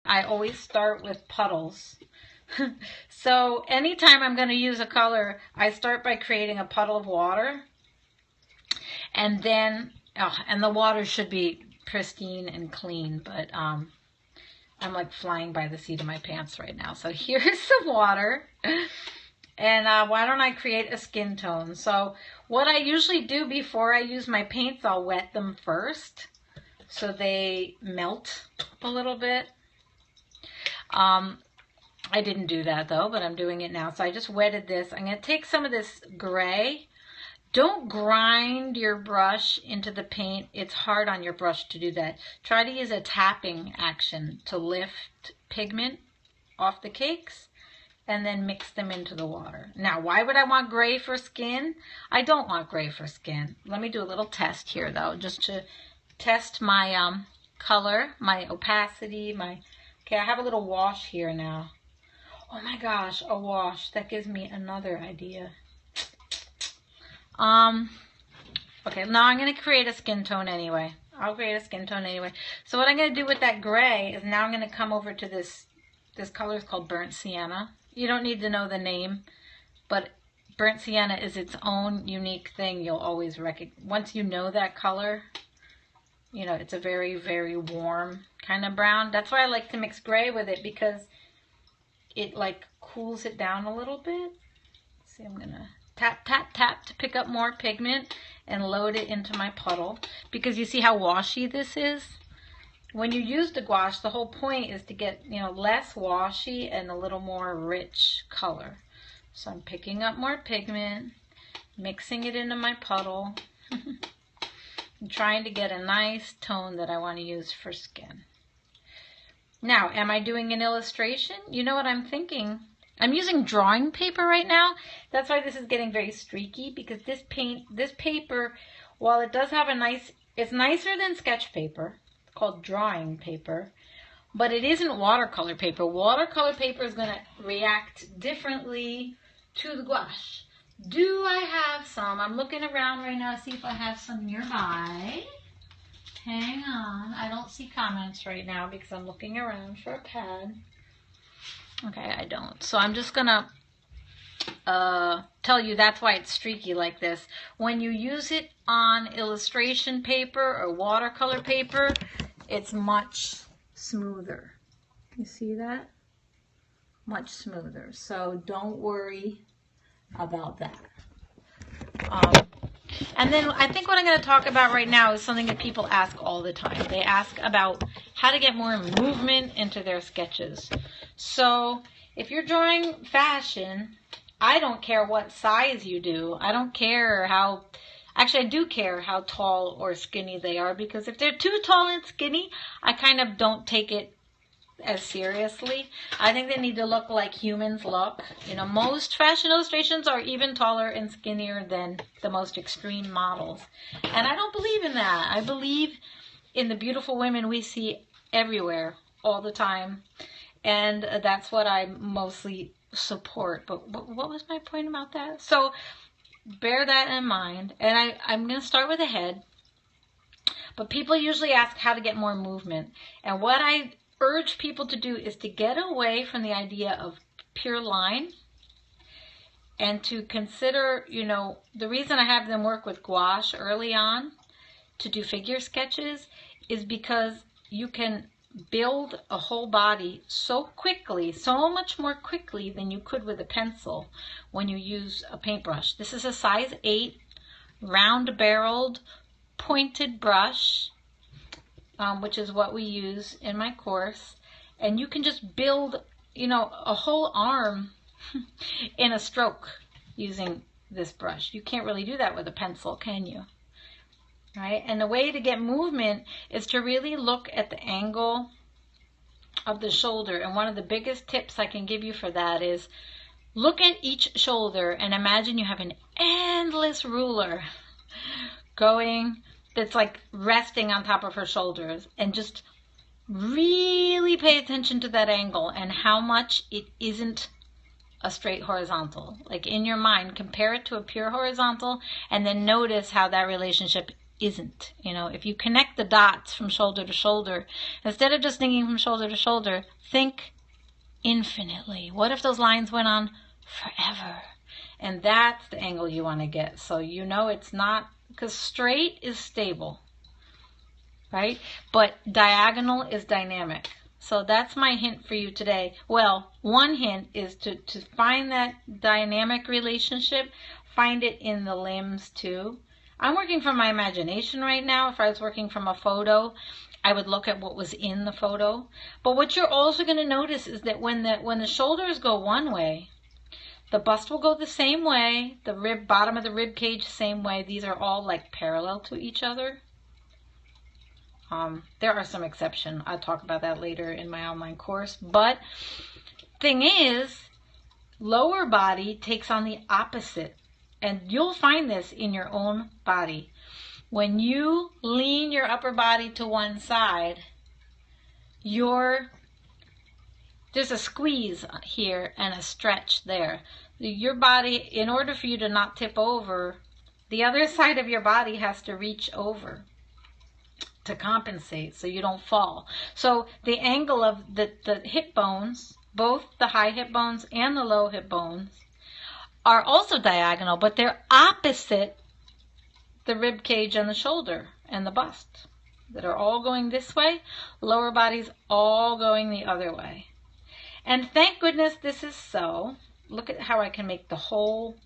I always start with puddles. So anytime I'm going to use a color, I start by creating a puddle of water. And then, and the water should be pristine and clean, but I'm like flying by the seat of my pants right now. So here's some water. And why don't I create a skin tone? So what I usually do before I use my paints, I'll wet them first so they melt a little bit. I didn't do that though, but I'm doing it now. So I just wetted this. I'm going to take some of this gray. Don't grind your brush into the paint. It's hard on your brush to do that. Try to use a tapping action to lift pigment off the cakes and then mix them into the water. Now, why would I want gray for skin? I don't want gray for skin. Let me do a little test here though, just to test my color, my opacity, okay, I have a little wash here now. Oh my gosh, a wash. That gives me another idea. Okay, now I'm going to create a skin tone anyway. I'll create a skin tone anyway. So what I'm going to do with that gray is now I'm going to come over to this color is called burnt sienna. You don't need to know the name, but burnt sienna is its own unique thing. You'll always recognize, once you know that color, you know, it's a very, very warm kind of brown. That's why I like to mix gray with it, because it like cools it down a little bit. Let's see, I'm gonna tap, tap, tap to pick up more pigment and load it into my puddle, because you see how washy this is? When you use the gouache, the whole point is to get, you know, less washy and a little more rich color. So I'm picking up more pigment, mixing it into my puddle. I'm trying to get a nice tone that I want to use for skin. Now, am I doing an illustration? You know what I'm thinking? I'm using drawing paper right now. That's why this is getting very streaky, because this paper, while it does have it's nicer than sketch paper. It's called drawing paper, but it isn't watercolor paper. Watercolor paper is going to react differently to the gouache. Do I have some? I'm looking around right now to see if I have some nearby. Hang on. I don't see comments right now because I'm looking around for a pad. Okay, I don't. So I'm just going to tell you that's why it's streaky like this. When you use it on illustration paper or watercolor paper, it's much smoother. You see that? Much smoother. So don't worry about that. And then I think what I'm going to talk about right now is something that people ask all the time. They ask about how to get more movement into their sketches. So if you're drawing fashion, I don't care what size you do. I don't care how, actually I do care how tall or skinny they are, because if they're too tall and skinny, I kind of don't take it as seriously. I think they need to look like humans look. You know, most fashion illustrations are even taller and skinnier than the most extreme models. And I don't believe in that. I believe in the beautiful women we see everywhere all the time. And that's what I mostly support. But what was my point about that? So bear that in mind. And I'm going to start with the head. But people usually ask how to get more movement. And what I urge people to do is to get away from the idea of pure line and to consider, you know, the reason I have them work with gouache early on to do figure sketches is because you can build a whole body so quickly, so much more quickly than you could with a pencil when you use a paintbrush. This is a size 8 round-barreled pointed brush, which is what we use in my course. And you can just build, you know, a whole arm in a stroke using this brush. You can't really do that with a pencil, can you? Right? And the way to get movement is to really look at the angle of the shoulder. And one of the biggest tips I can give you for that is look at each shoulder and imagine you have an endless ruler going, that's like resting on top of her shoulders, and just really pay attention to that angle and how much it isn't a straight horizontal. Like in your mind, compare it to a pure horizontal and then notice how that relationship isn't. You know, if you connect the dots from shoulder to shoulder, instead of just thinking from shoulder to shoulder, think infinitely. What if those lines went on forever? And that's the angle you want to get. So you know it's not, because straight is stable, right? But diagonal is dynamic. So that's my hint for you today. Well, one hint is to find that dynamic relationship. Find it in the limbs too. I'm working from my imagination right now. If I was working from a photo, I would look at what was in the photo. But what you're also going to notice is that when the shoulders go one way, the bust will go the same way, the bottom of the rib cage same way. These are all like parallel to each other. There are some exceptions. I'll talk about that later in my online course. But thing is, lower body takes on the opposite. And you'll find this in your own body. When you lean your upper body to one side, there's a squeeze here and a stretch there. Your body, in order for you to not tip over, the other side of your body has to reach over to compensate so you don't fall. So the angle of the hip bones, both the high hip bones and the low hip bones, are also diagonal, but they're opposite the rib cage and the shoulder and the bust, that are all going this way. Lower body's all going the other way. And thank goodness this is so. Look at how I can make the whole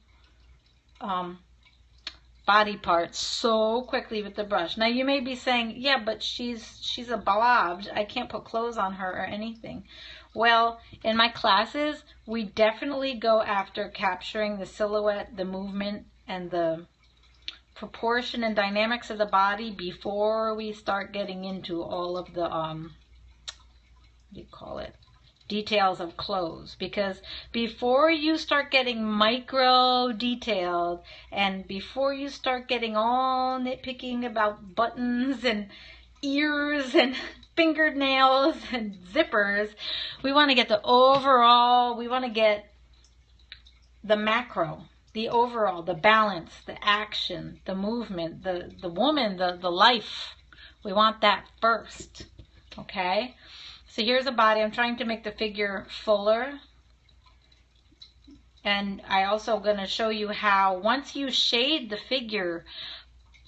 body part so quickly with the brush. Now you may be saying, yeah, but she's a blob. I can't put clothes on her or anything. Well, in my classes, we definitely go after capturing the silhouette, the movement, and the proportion and dynamics of the body before we start getting into all of the, details of clothes. Because before you start getting micro detailed, and before you start getting all nitpicking about buttons and ears and fingernails and zippers, we want to get the overall, we want to get the macro, the overall, the balance, the action, the movement, the woman, the life. We want that first, okay? So here's a body. I'm trying to make the figure fuller. And I also going to show you how once you shade the figure,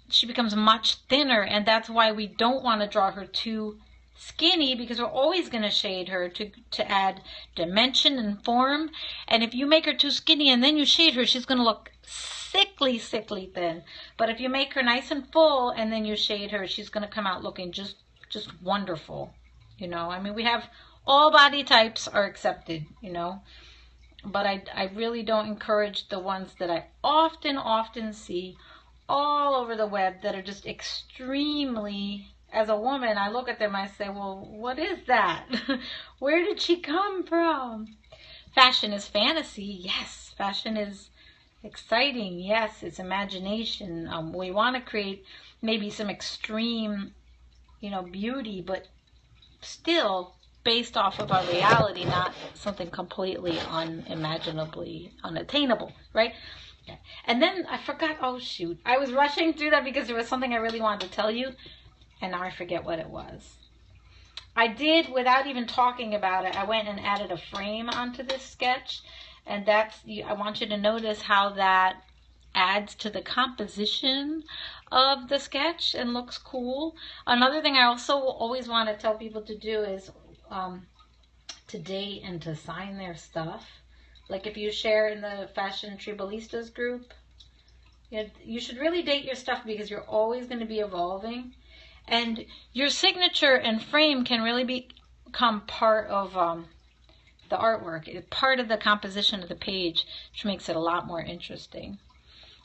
she becomes much thinner, and that's why we don't want to draw her too skinny, because we're always going to shade her to add dimension and form. And if you make her too skinny and then you shade her, she's going to look sickly thin. But if you make her nice and full and then you shade her, she's going to come out looking just wonderful. You know, I mean, we have all body types are accepted, you know, but I really don't encourage the ones that I often see all over the web that are just extremely, as a woman, I look at them, I say, well, what is that? Where did she come from? Fashion is fantasy. Yes. Fashion is exciting. Yes. It's imagination. We want to create maybe some extreme, you know, beauty, but still based off of our reality, not something completely unimaginably unattainable, right? And then I forgot, oh shoot, I was rushing through that because there was something I really wanted to tell you, and now I forget what it was. I did, without even talking about it, I went and added a frame onto this sketch, and I want you to notice how that adds to the composition of the sketch and looks cool. Another thing I also always want to tell people to do is to date and to sign their stuff. Like if you share in the Fashion Tribalistas group, you should really date your stuff, because you're always going to be evolving. And your signature and frame can really become part of the artwork, part of the composition of the page, which makes it a lot more interesting.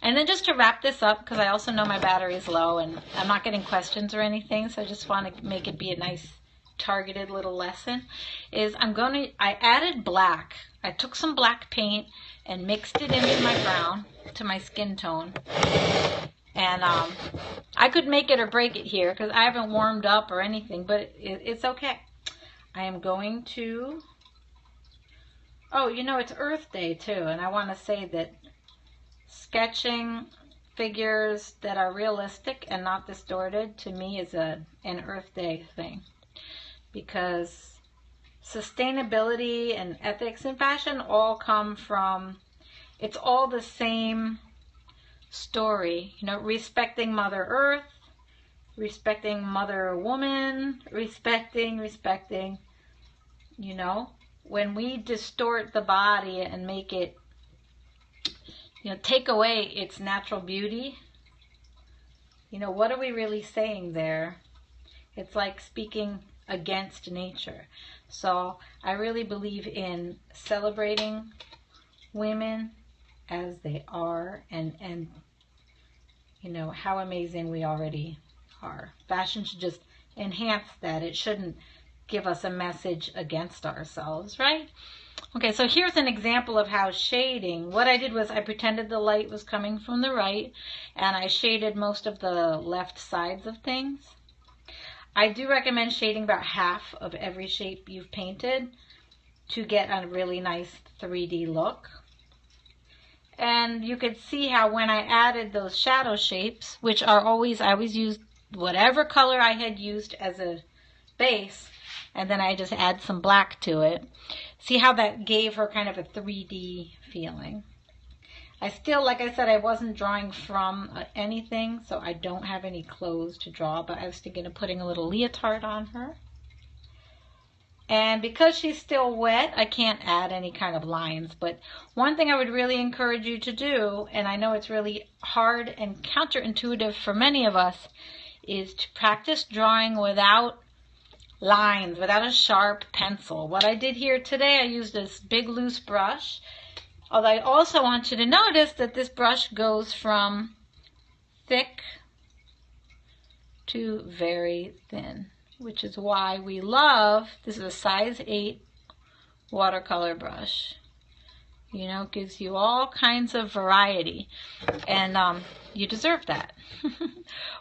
And then just to wrap this up, because I also know my battery is low and I'm not getting questions or anything, so I just want to make it be a nice targeted little lesson, is I added black. I took some black paint and mixed it into my brown to my skin tone. And I could make it or break it here because I haven't warmed up or anything, but it's okay. I am going to, oh, you know, it's Earth Day too, and I want to say that sketching figures that are realistic and not distorted, to me, is an Earth Day thing. Because sustainability and ethics in fashion all come from, it's all the same story. You know, respecting Mother Earth, respecting Mother Woman, respecting, you know. When we distort the body and make it, you know, take away its natural beauty, you know, what are we really saying there? It's like speaking against nature. So I really believe in celebrating women as they are, and you know, how amazing we already are. Fashion should just enhance that. It shouldn't give us a message against ourselves, right? Okay, so here's an example of how shading, what I did was I pretended the light was coming from the right, and I shaded most of the left sides of things. I do recommend shading about half of every shape you've painted to get a really nice 3D look. And you could see how when I added those shadow shapes, which are always, I always used whatever color I had used as a base, and then I just add some black to it. See how that gave her kind of a 3D feeling. I still, like I said, I wasn't drawing from anything, so I don't have any clothes to draw, but I was thinking of putting a little leotard on her. And because she's still wet, I can't add any kind of lines. But one thing I would really encourage you to do, and I know it's really hard and counterintuitive for many of us, is to practice drawing without lines, without a sharp pencil. What I did here today, I used this big loose brush. Although I also want you to notice that this brush goes from thick to very thin, which is why we love, this is a size 8 watercolor brush. You know, it gives you all kinds of variety, and you deserve that.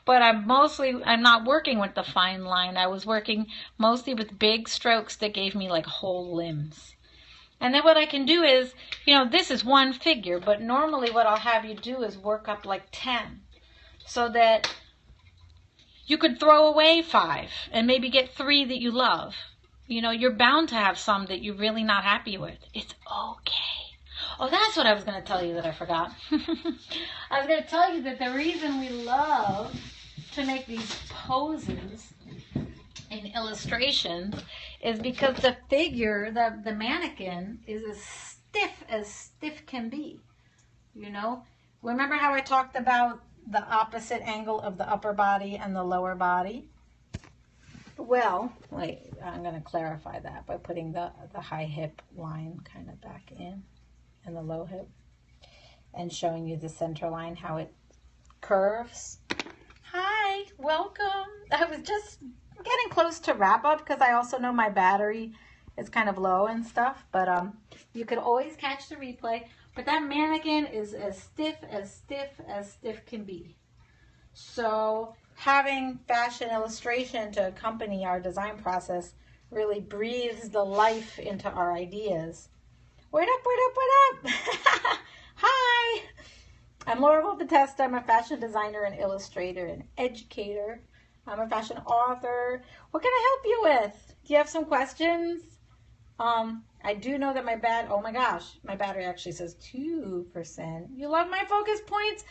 But I'm not working with the fine line. I was working mostly with big strokes that gave me like whole limbs. And then what I can do is, you know, this is one figure, but normally what I'll have you do is work up like 10, so that you could throw away 5 and maybe get 3 that you love. You know, you're bound to have some that you're really not happy with. It's okay. Oh, that's what I was going to tell you that I forgot. I was going to tell you that the reason we love to make these poses in illustrations is because the figure, the mannequin, is as stiff can be. You know, remember how I talked about the opposite angle of the upper body and the lower body? Well, wait, I'm going to clarify that by putting the high hip line kind of back in and the low hip, and showing you the center line, how it curves. Hi, welcome. I was just getting close to wrap up because I also know my battery is kind of low and stuff, but you could always catch the replay. But that mannequin is as stiff can be. So having fashion illustration to accompany our design process really breathes the life into our ideas. What up? Hi, I'm Laura Volpintesta. I'm a fashion designer and illustrator and educator. I'm a fashion author. What can I help you with? Do you have some questions? I do know that oh my gosh, my battery actually says 2%. You love my focus points?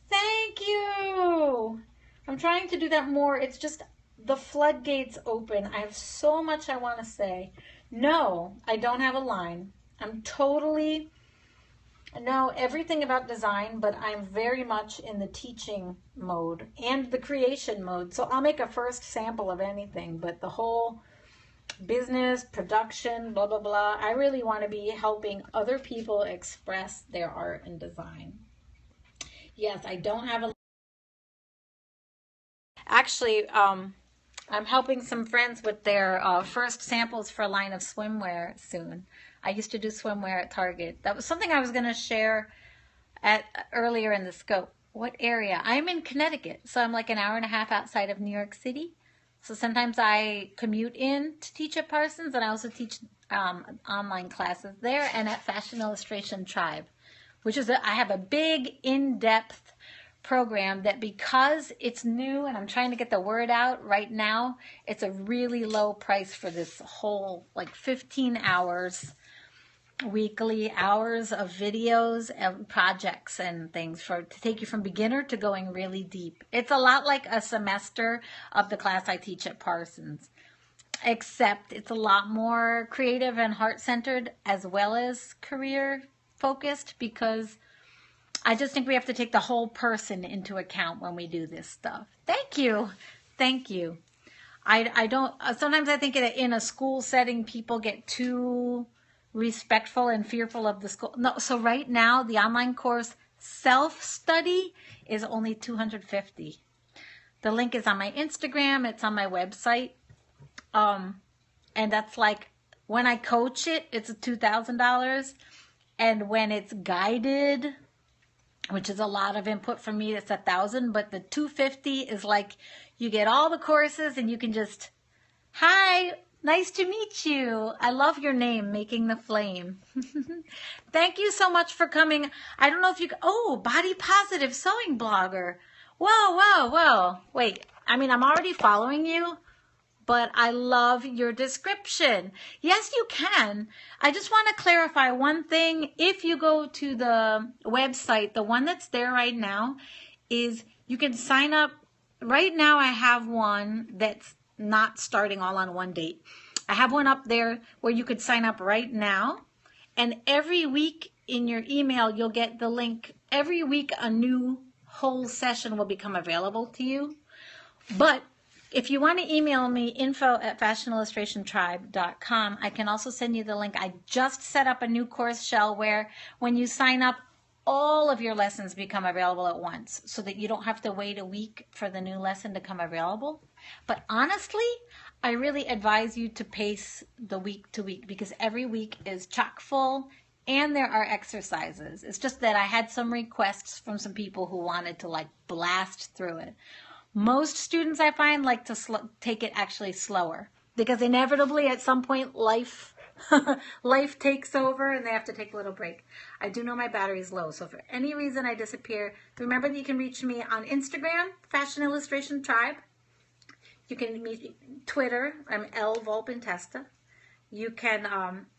Thank you. I'm trying to do that more. It's just the floodgates open. I have so much I want to say. No, I don't have a line. I'm totally know everything about design, but I'm very much in the teaching mode and the creation mode. So I'll make a first sample of anything, but the whole business, production, blah, blah, blah, I really want to be helping other people express their art and design. Yes, I don't have a... Actually, I'm helping some friends with their first samples for a line of swimwear soon. I used to do swimwear at Target. That was something I was going to share earlier in the scope. What area? I'm in Connecticut, so I'm like an hour and a half outside of New York City. So sometimes I commute in to teach at Parsons, and I also teach online classes there and at Fashion Illustration Tribe, which is I have a big, in-depth program that because it's new and I'm trying to get the word out right now, it's a really low price for this whole like 15 hours, weekly hours of videos and projects and things to take you from beginner to going really deep. It's a lot like a semester of the class I teach at Parsons, except it's a lot more creative and heart-centered as well as career-focused, because I just think we have to take the whole person into account when we do this stuff. Thank you. Thank you. I don't, sometimes I think in a school setting, people get too respectful and fearful of the school. No, so right now, the online course self-study is only $250. The link is on my Instagram. It's on my website. And that's like, when I coach it, it's $2,000. And when it's guided, which is a lot of input for me, it's $1,000. But the $250 is like, you get all the courses and you can just, hi, nice to meet you. I love your name, Making the Flame. Thank you so much for coming. I don't know if you, oh, body positive sewing blogger. Whoa, whoa, whoa. Wait, I mean, I'm already following you, but I love your description. Yes, you can. I just want to clarify one thing. If you go to the website, the one that's there right now is you can sign up. Right now I have one that's not starting all on one date. I have one up there where you could sign up right now. And every week in your email, you'll get the link. Every week a new whole session will become available to you. But if you want to email me, info@fashionillustrationtribe.com, I can also send you the link. I just set up a new course shell where when you sign up, all of your lessons become available at once so that you don't have to wait a week for the new lesson to come available. But honestly, I really advise you to pace the week to week, because every week is chock full and there are exercises. It's just that I had some requests from some people who wanted to like blast through it. Most students, I find, like to take it actually slower, because inevitably at some point life takes over and they have to take a little break. I do know my battery's low, so if for any reason I disappear, remember that you can reach me on Instagram, Fashion Illustration Tribe. You can meet Twitter, I'm L Volpintesta. You can,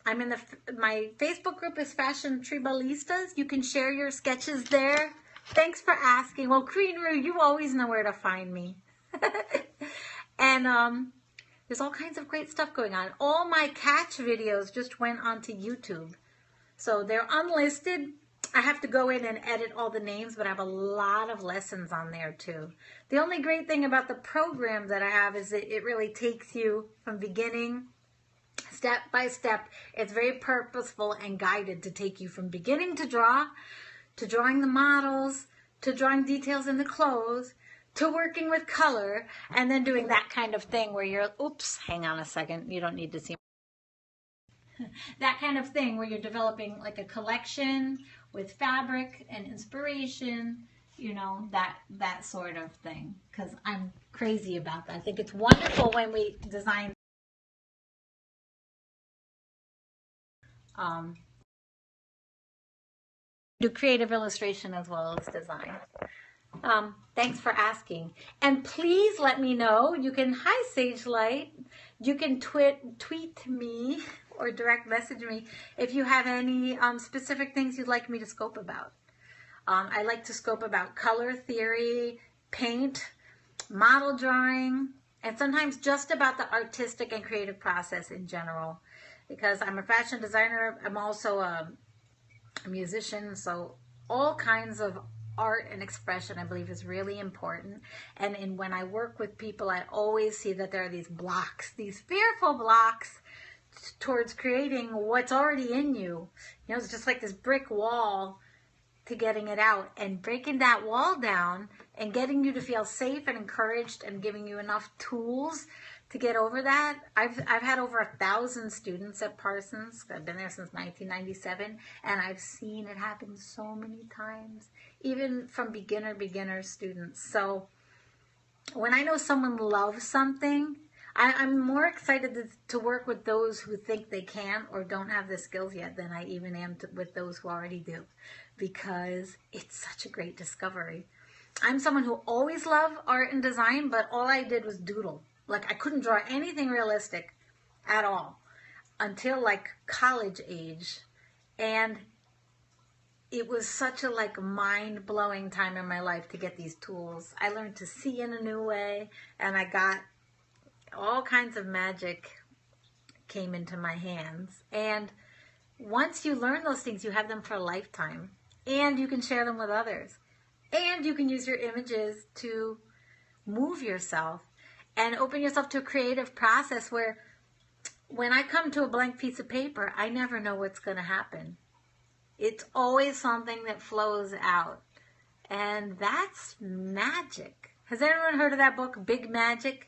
I'm in my Facebook group is Fashion Tribalistas. You can share your sketches there. Thanks for asking. Well, Queen Rue, you always know where to find me. And there's all kinds of great stuff going on. All my catch videos just went onto YouTube. So they're unlisted. I have to go in and edit all the names, but I have a lot of lessons on there too. The only great thing about the program that I have is that it really takes you from beginning, step by step. It's very purposeful and guided to take you from beginning to draw, to drawing the models, to drawing details in the clothes, to working with color, and then doing that kind of thing where you're, oops, hang on a second, you don't need to see. That kind of thing where you're developing like a collection with fabric and inspiration, you know, that sort of thing. Because I'm crazy about that. I think it's wonderful when we design do creative illustration as well as design. Thanks for asking. And please let me know. You can, hi Sage Light, you can tweet me or direct message me if you have any specific things you'd like me to scope about. I like to scope about color theory, paint, model drawing, and sometimes just about the artistic and creative process in general. Because I'm a fashion designer, I'm also a musician, so all kinds of art and expression I believe is really important. And when I work with people, I always see that there are these blocks, these fearful blocks towards creating what's already in you. You know, it's just like this brick wall to getting it out, and breaking that wall down and getting you to feel safe and encouraged and giving you enough tools to get over that. I've had over 1,000 students at Parsons. I've been there since 1997, and I've seen it happen so many times, even from beginner students. So when I know someone loves something, I'm more excited to work with those who think they can or don't have the skills yet than I even am with those who already do, because it's such a great discovery. I'm someone who always loved art and design, but all I did was doodle. Like, I couldn't draw anything realistic at all until like college age. And it was such a like mind-blowing time in my life to get these tools. I learned to see in a new way, and I got all kinds of magic came into my hands. And once you learn those things, you have them for a lifetime, and you can share them with others. And you can use your images to move yourself and open yourself to a creative process where when I come to a blank piece of paper, I never know what's going to happen. It's always something that flows out. And that's magic. Has anyone heard of that book, Big Magic?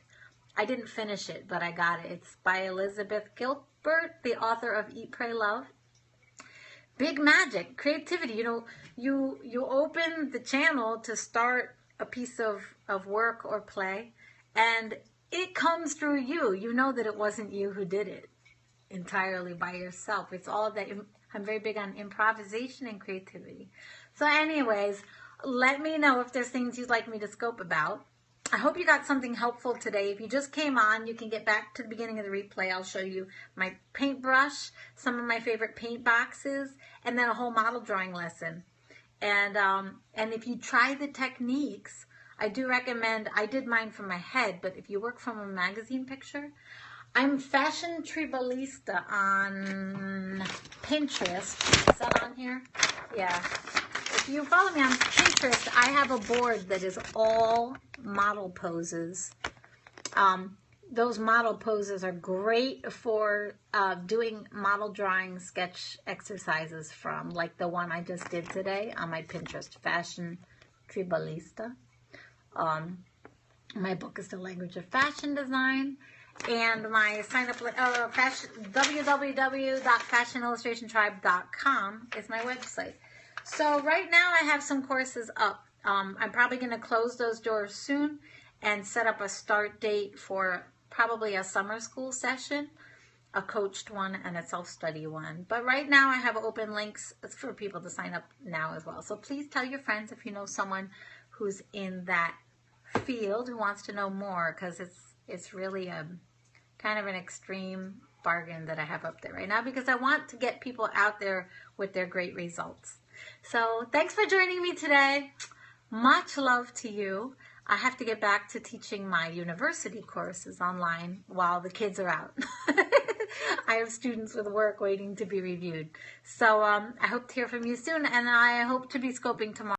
I didn't finish it, but I got it. It's by Elizabeth Gilbert, the author of Eat, Pray, Love. Big magic, creativity. You know, you open the channel to start a piece of work or play, and it comes through you. You know that it wasn't you who did it entirely by yourself. It's all of that. I'm very big on improvisation and creativity. So anyways, let me know if there's things you'd like me to scope about. I hope you got something helpful today. If you just came on, you can get back to the beginning of the replay. I'll show you my paintbrush, some of my favorite paint boxes, and then a whole model drawing lesson. And if you try the techniques, I do recommend, I did mine from my head, but if you work from a magazine picture, I'm Fashion Tribalista on Pinterest. Is that on here? Yeah. If you follow me on Pinterest, I have a board that is all model poses. Those model poses are great for doing model drawing sketch exercises from, like the one I just did today on my Pinterest, Fashion Tribalista. My book is The Language of Fashion Design. And my sign up www.fashionillustrationtribe.com is my website. So right now I have some courses up. I'm probably going to close those doors soon and set up a start date for probably a summer school session, a coached one and a self-study one. But right now I have open links for people to sign up now as well. So please tell your friends if you know someone who's in that field who wants to know more, because it's really a kind of an extreme bargain that I have up there right now, because I want to get people out there with their great results. So thanks for joining me today. Much love to you. I have to get back to teaching my university courses online while the kids are out. I have students with work waiting to be reviewed. So I hope to hear from you soon, and I hope to be scoping tomorrow.